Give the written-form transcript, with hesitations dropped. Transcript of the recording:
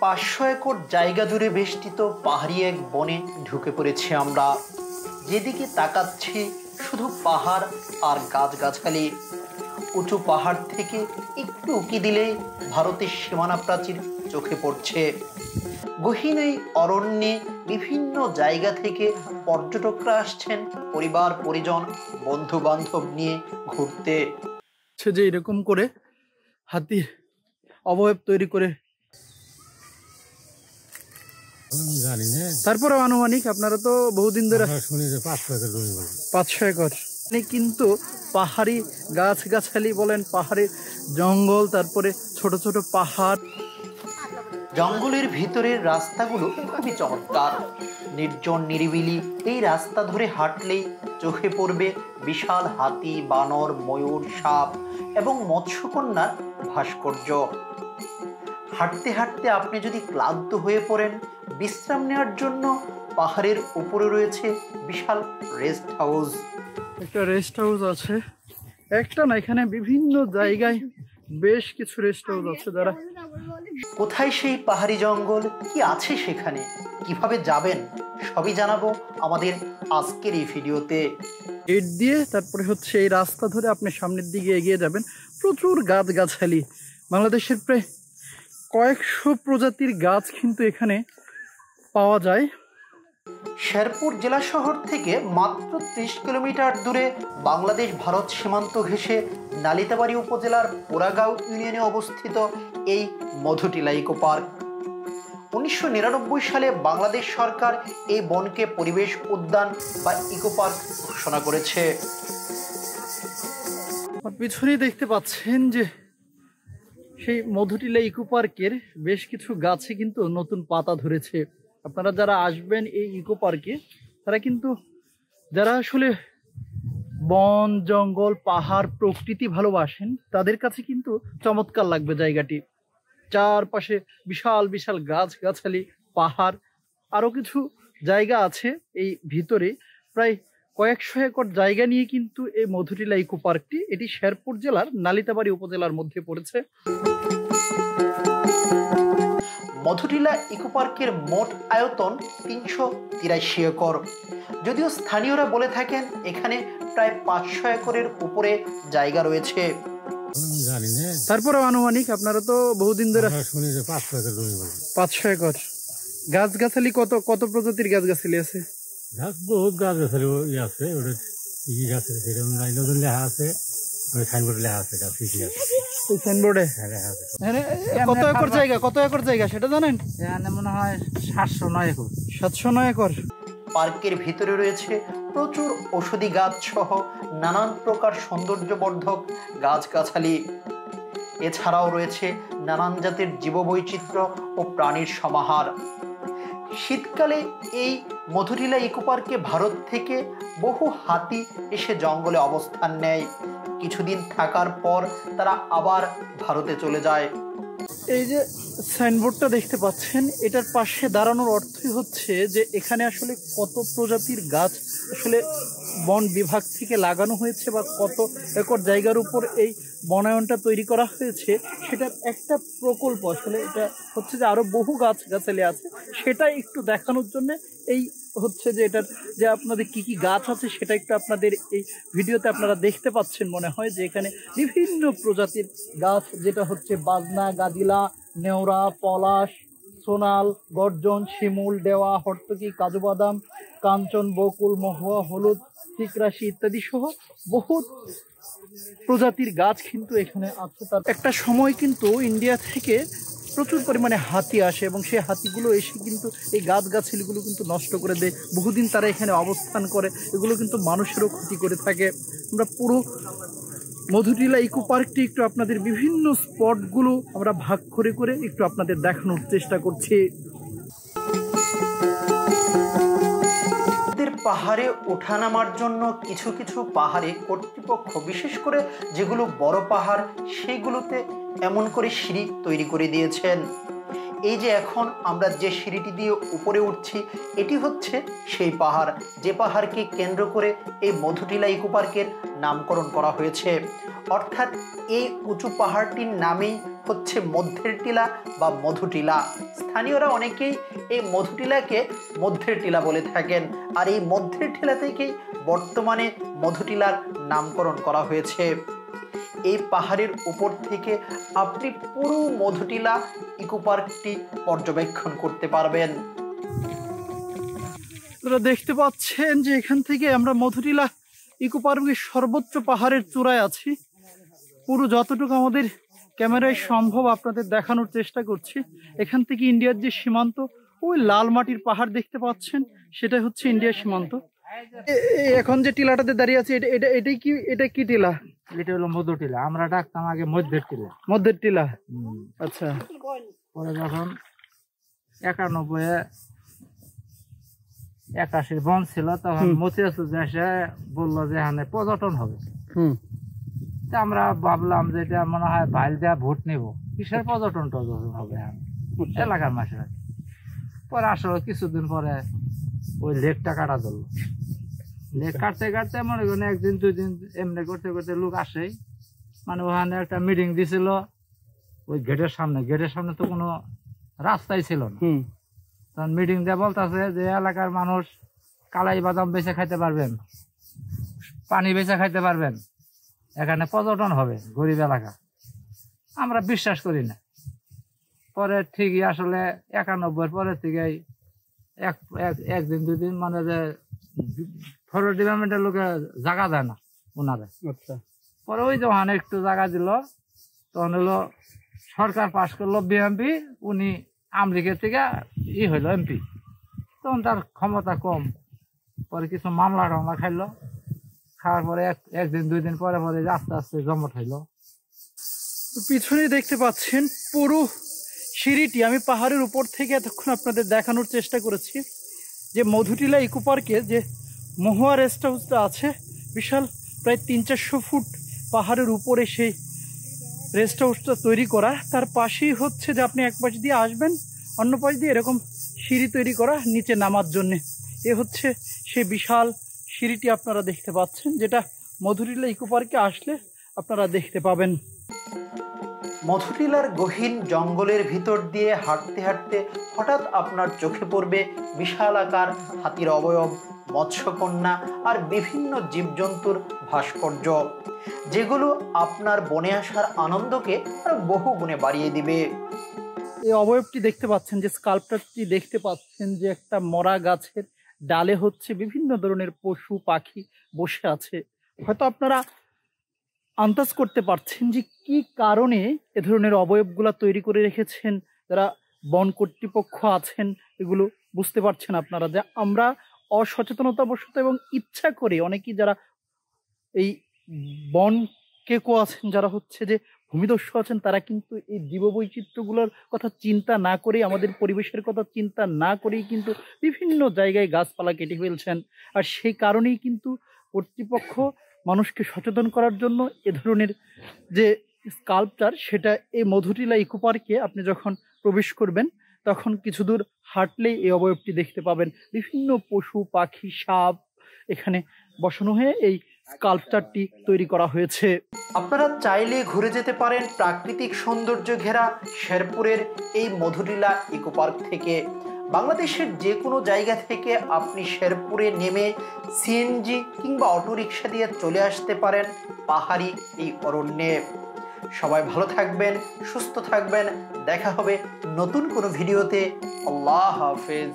500 acre জায়গা জুড়ে বেষ্টিত পাহাড়ি এক বনে ঢুকে পড়েছি আমরা। যেদিকে তাকাচ্ছি শুধু পাহাড় আর গাছগাছালি। উঁচু পাহাড় থেকে একটু উঁকি দিলেই ভারতের সীমানা প্রাচীর চোখে পড়ছে। গহীন এই অরণ্যে বিভিন্ন জায়গা থেকে পর্যটকরা আসছেন পরিবার পরিজন বন্ধু বান্ধব নিয়ে ঘুরতে। যে এরকম করে হাতির অবয়ব তৈরি করে, তারপরে আনুমানিক আপনারা তো বহুদিন ধরে শুনি যে 500 একর, কিন্তু পাহাড়ি গাছগাছালি বলেন, পাহাড়ি জঙ্গল, তারপরে ছোট ছোট পাহাড়। জঙ্গলের ভিতরের রাস্তাগুলো খুবই চমৎকার, নির্জন নিরিবিলি। এই রাস্তা ধরে হাঁটলেই চোখে পড়বে বিশাল হাতি, বানর, ময়ূর, সাপ এবং মৎস্যকন্যার ভাস্কর্য। হাঁটতে হাঁটতে আপনি যদি ক্লান্ত হয়ে পড়েন, বিশ্রাম নেওয়ার জন্য পাহাড়ের উপরে রয়েছে বিশাল রেস্ট হাউস। একটা রেস্ট হাউস আছে, একটা না, এখানে বিভিন্ন জায়গায় বেশ কিছু রেস্ট হাউস আছে। যারা কোথায় সেই পাহাড়ি জঙ্গল, কি আছে সেখানে, কিভাবে যাবেন, সবই জানাবো আমাদের আজকের এই ভিডিওতে। গেট দিয়ে তারপরে হচ্ছে এই রাস্তা ধরে আপনি সামনের দিকে এগিয়ে যাবেন। প্রচুর গাছগাছালি, বাংলাদেশের প্রায় কয়েকশো প্রজাতির গাছ কিন্তু এখানে পাওয়া যায়। শেরপুর জেলা শহর থেকে মাত্র 30 কিলোমিটার দূরে বাংলাদেশ ভারত সীমান্ত ঘেঁষে নালিতাবাড়ী উপজেলার পোড়াগাঁও ইউনিয়নে অবস্থিত এই মধুটিলা ইকো পার্ক। 1999 সালে বাংলাদেশ সরকার এই বনকে পরিবেশ উদ্যান বা ইকো পার্ক ঘোষণা করেছে। পিছনেই দেখতে পাচ্ছেন যে সেই মধুটিলা ইকো পার্কের বেশ কিছু গাছে কিন্তু নতুন পাতা ধরেছে। আপনারা যারা আসবেন এই ইকো পার্কে, তারা কিন্তু যারা আসলে বন জঙ্গল পাহাড় প্রকৃতি ভালোবাসেন, তাদের কাছে কিন্তু চমৎকার লাগবে জায়গাটি। চারপাশে বিশাল বিশাল গাছগাছালি, পাহাড়, আরো কিছু জায়গা আছে এই ভিতরে। প্রায় কয়েকশো একর জায়গা নিয়ে কিন্তু এই মধুটিলা ইকো পার্কটি, এটি শেরপুর জেলার নালিতাবাড়ী উপজেলার মধ্যে পড়েছে। মধুটিলা ইকো পার্কের মোট আয়তন 383 একর। যদিও স্থানীয়রা বলে থাকেন এখানে প্রায় 500 একরের উপরে জায়গা রয়েছে। তারপরে আনুমানিক আপনারা তো বহুদিন ধরে শুনি যে 500 একর। গাছগাছালি কত কত প্রজাতির গাছগাছালি আছে? বহুত গাছগাছালি আছে, লেখা আছে, সাইনবোর্ড লেখা আছে। সাইনবোর্ডে কত একর জায়গা, কত একর জায়গা সেটা জানেন? মনে হয় 709 একর। 709 একর। পার্কের ভিতরে রয়েছে প্রচুর ঔষধি গাছ সহ নানান প্রকার সৌন্দর্যবর্ধক গাছগাছালি। এছাড়াও রয়েছে নানান জাতের জীববৈচিত্র্য ও প্রাণীর সমাহার। শীতকালে এই মধুটিলা ইকো পার্কে ভারত থেকে বহু হাতি এসে জঙ্গলে অবস্থান নেয়। কিছুদিন থাকার পর তারা আবার ভারতে চলে যায়। এই যে সাইনবোর্ডটা দেখতে পাচ্ছেন, এটার পাশে দাঁড়ানোর অর্থই হচ্ছে যে এখানে আসলে কত প্রজাতির গাছ আসলে বন বিভাগ থেকে লাগানো হয়েছে বা কত একর জায়গার উপর এই বনায়নটা তৈরি করা হয়েছে সেটার একটা প্রকল্প। আসলে এটা হচ্ছে যে আরো বহু গাছগাছালি আছে, সেটা একটু দেখানোর জন্য এই হচ্ছে যে এটার যে আপনাদের কি কি গাছ আছে সেটা একটু আপনাদের এই ভিডিওতে আপনারা দেখতে পাচ্ছেন। মনে হয় যে এখানে বিভিন্ন প্রজাতির গাছ, যেটা হচ্ছে বাজনা, গাদিলা, নেওড়া, পলাশ, সোনাল, গর্জন, শিমুল, দেওয়া, হর্তকি, কাজু বাদাম, কাঞ্চন, বকুল, মহুয়া, হলুদ, চিকরাশি ইত্যাদি সহ বহুত প্রজাতির গাছ কিন্তু এখানে আছে। তার একটা সময় কিন্তু ইন্ডিয়া থেকে প্রচুর পরিমাণে হাতি আসে এবং সেই হাতিগুলো এসে কিন্তু এই গাছগাছালিগুলো কিন্তু নষ্ট করে দেয়। বহুদিন তারা এখানে অবস্থান করে, এগুলো কিন্তু মানুষেরও ক্ষতি করে থাকে। আমরা পুরো মধুটিলা ইকো পার্কটি একটু আপনাদের বিভিন্ন স্পটগুলো আমরা ভাগ করে করে একটু আপনাদের দেখানোর চেষ্টা করছি। পাহাড়ে ওঠানামার জন্য কিছু কিছু পাহাড়ে কর্তৃপক্ষ, বিশেষ করে যেগুলো বড় পাহাড়, সেগুলোতে এমন করে সিঁড়ি তৈরি করে দিয়েছেন। এই যে এখন আমরা যে সিঁড়িটি দিয়ে উপরে উঠছি, এটি হচ্ছে সেই পাহাড়, যে পাহাড়কে কেন্দ্র করে এই মধুটিলা ইকো পার্কের নামকরণ করা হয়েছে। অর্থাৎ এই উঁচু পাহাড়টির নামেই হচ্ছে মধ্যের টিলা বা মধুটিলা। স্থানীয়রা অনেকেই এই মধুটিলাকে মধ্যের টিলা বলে থাকেন, আর এই মধ্যের টিলা থেকেই বর্তমানে মধুটিলার নামকরণ করা হয়েছে। এই পাহাড়ের উপর থেকে আপনি পুরো মধুটিলা ইকো পার্কটি পর্যবেক্ষণ করতে পারবেন। আপনারা দেখতে পাচ্ছেন যে এখান থেকে আমরা মধুটিলা ইকো পার্কের সর্বোচ্চ পাহাড়ের চূড়ায় আছি। পুরো যতটুকু আমাদের ক্যামেরায় সম্ভব আপনাদের দেখানোর চেষ্টা করছি। এখান থেকে ইন্ডিয়ার যে সীমান্ত, ওই লাল মাটির পাহাড় দেখতে পাচ্ছেন, সেটা হচ্ছে ইন্ডিয়ার সীমান্ত। এখন যে টিলাটাতে দাঁড়িয়ে আছে, এটা কি টিলা? এটা হলো মধু টিলা, আমরা ডাকতাম আগে মধ্যের টিলা। মধ্যের টিলা, আচ্ছা। পরে যখন 91-81 বন ছিল, তখন মতিয়াসুর এসে বললো যে এখানে পর্যটন হবে। আমরা ভাবলাম যে এটা মনে হয় বাইল দেওয়া ভোট নিব, কিসের পর্যটন হবে এলাকার মানুষের। পরে আসলে কিছুদিন পরে ওই লেকটা কাটা ধরলো। লেক কাটতে কাটতে মনে করেন একদিন দুদিন এমনি করতে করতে লোক আসে। মানে ওখানে একটা মিটিং দিছিল ওই গেটের সামনে তো কোনো রাস্তাই ছিল না। তখন মিটিং দিয়ে বলতেছে যে এলাকার মানুষ কালাই বাদাম বেচে খাইতে পারবেন, পানি বেচে খাইতে পারবেন, এখানে পর্যটন হবে গরিব এলাকা। আমরা বিশ্বাস করি না। পরে ঠিকই আসলে 91 পরের থেকে একদিন দুদিন মানে যে ফরেস্ট ডিপার্টমেন্টের লোকে জায়গা দেয় না ওনারা। আচ্ছা। পরে ওই যে ওখানে একটু জায়গা দিল, তখন হলো সরকার পাশ করলো বিএমপি, উনি আমেরিকা থেকে হইলো এমপি, তখন তার ক্ষমতা কম। পরে কিছু মামলা টামলা খাইলো, খাওয়ার পরে একদিন দুই দিন পরে পরে আস্তে আস্তে জমট হইলো। পিছনে দেখতে পাচ্ছেন পুরো সিঁড়িটি আমি পাহাড়ের উপর থেকে এতক্ষণ আপনাদের দেখানোর চেষ্টা করেছি যে মধুটিলা ইকো পার্কে যে মহুয়া রেস্ট হাউসটা আছে, বিশাল প্রায় 300-400 ফুট পাহাড়ের উপরে সেই রেস্ট হাউসটা তৈরি করা। তার পাশেই হচ্ছে যে আপনি এক পাশ দিয়ে আসবেন, অন্য পাশ দিয়ে এরকম সিঁড়ি তৈরি করা নিচে নামার জন্যে। এ হচ্ছে সেই বিশাল সিঁড়িটি আপনারা দেখতে পাচ্ছেন, যেটা মধুটিলা ইকো পার্কে আসলে আপনারা দেখতে পাবেন। মধুটিলার গহীন জঙ্গলের ভিতর দিয়ে হাঁটতে হাঁটতে হঠাৎ আপনার চোখে পড়বে বিশাল আকার হাতির অবয়ব, মৎস্যকন্যা আর বিভিন্ন জীবজন্তুর ভাস্কর্য, যেগুলো আপনার বনে আসার আনন্দকে আরো বহু গুণে বাড়িয়ে দিবে। এই অবয়বটি দেখতে পাচ্ছেন, যে স্কাল্পচারটি দেখতে পাচ্ছেন, যে একটা মরা গাছের ডালে হচ্ছে বিভিন্ন ধরনের পশু পাখি বসে আছে। হয়তো আপনারা আন্দাজ করতে পারছেন যে কি কারণে এ ধরনের অবয়বগুলা তৈরি করে রেখেছেন যারা বন কর্তৃপক্ষ আছেন। এগুলো বুঝতে পারছেন আপনারা যে আমরা অসচেতনতাবশত এবং ইচ্ছা করে অনেকেই যারা এই বন কেকো আছেন, যারা হচ্ছে যে ভূমিদস্যু আছেন, তারা কিন্তু এই জীববৈচিত্র্যগুলোর কথা চিন্তা না করে, আমাদের পরিবেশের কথা চিন্তা না করেই কিন্তু বিভিন্ন জায়গায় গাছপালা কেটে ফেলছেন। আর সেই কারণেই কিন্তু কর্তৃপক্ষ মানুষকে সচেতন করার জন্য এ ধরনের যে স্কাল্পচার, সেটা এই মধুটিলা ইকো পার্কে আপনি যখন প্রবেশ করবেন তখন কিছু দূর হাঁটলেই এই অবয়বটি দেখতে পাবেন। বিভিন্ন পশু পাখি সাপ এখানে বসানো হয়ে এই স্কাল্পচারটি তৈরি করা হয়েছে। আপনারা চাইলে ঘুরে যেতে পারেন প্রাকৃতিক সৌন্দর্য ঘেরা শেরপুরের এই মধুটিলা ইকো পার্ক থেকে। বাংলাদেশের যে কোনো জায়গা থেকে আপনি শেরপুরে নেমে সিএনজি কিংবা অটোরিকশা দিয়ে চলে আসতে পারেন পাহাড়ি এই অরণ্যে। সবাই ভালো থাকবেন, সুস্থ থাকবেন, দেখা হবে নতুন কোনো ভিডিওতে। আল্লাহ হাফেজ।